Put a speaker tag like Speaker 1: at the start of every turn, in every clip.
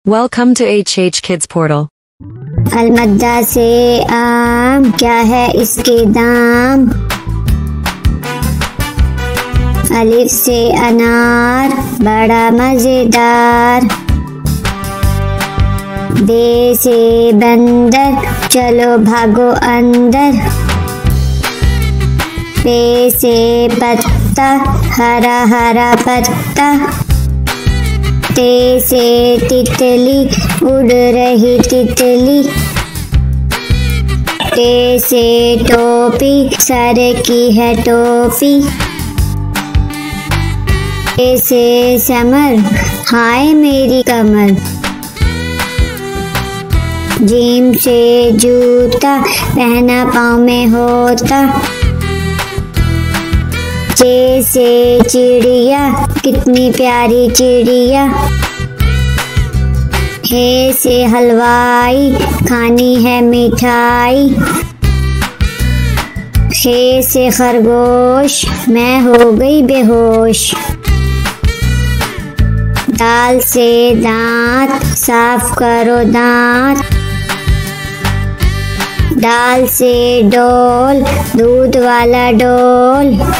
Speaker 1: Welcome to HH Kids Portal.
Speaker 2: अलमद्दा से आम, क्या है इसके दाम। अलिफ से अनार, बड़ा मजेदार। बे से बंदर, चलो भागो अंदर। पे से पत्ता, हरा हरा पत्ता। ते से तितली, उड़ रही तितली। टे से टोपी, सर की है टोपी। टे से समर, हाय मेरी कमर। जीम से जूता, पहना पाँव में होता। चे से चिड़िया, कितनी प्यारी चिड़िया। हे से हलवाई, खानी है मिठाई। खे से खरगोश, मैं हो गई बेहोश। दाल से दांत, साफ करो दांत। दाल से डोल, दूध वाला डोल।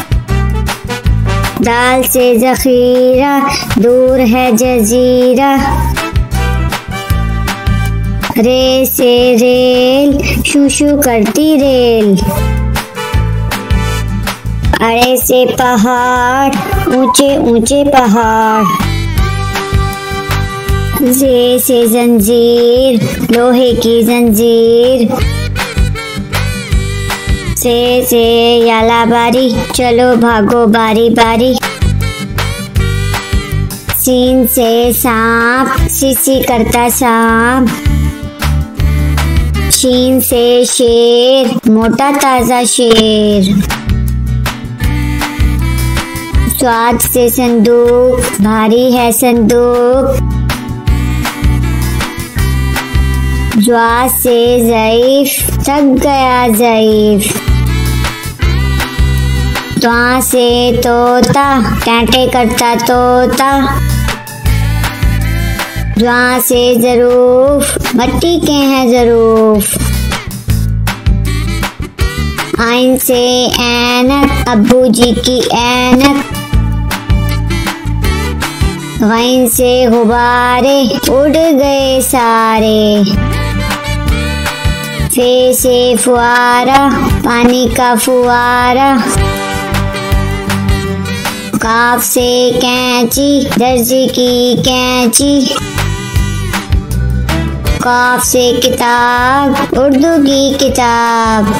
Speaker 2: दाल से जखीरा, दूर है जजीरा। रे से रेल, शू शू करती रेल। अड़े से पहाड़, ऊंचे ऊंचे पहाड़। जे से जंजीर, लोहे की जंजीर। से याला बारी, चलो भागो बारी बारी। सीन से सांप, सीसी करता सांप। शीन से शेर, मोटा ताजा शेर। स्वाद से संदूक, भारी है संदूक। ज्वा से ज़ईफ, थक गया ज़ईफ। त्वा से तोता, टाँटे करता तोता। ज्वा से ज़रूफ, मट्टी के हैं ज़रूफ। आइन से ऐनक, अब्बू जी की ऐनक। गैन से गुब्बारे, उड़ गए सारे। फे से फुआरा, पानी का फुआरा। काफ से कैंची, दर्जी की कैंची। काफ से किताब, उर्दू की किताब।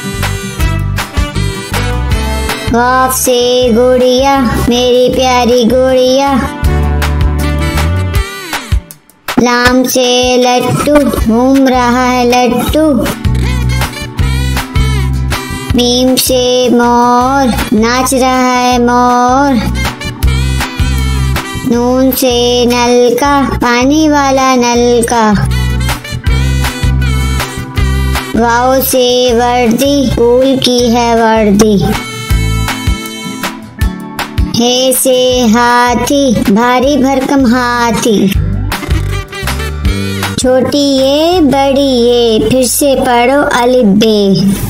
Speaker 2: काफ से गुड़िया, मेरी प्यारी गुड़िया। लाम से लट्टू, घूम रहा है लट्टू। मीम से मोर, नाच रहा है मोर। नून से नलका, पानी वाला नलका। वाव से वर्दी, फूल की है वर्दी। हे से हाथी, भारी भरकम हाथी। छोटी ये बड़ी ये, फिर से पढ़ो अलिफ बे।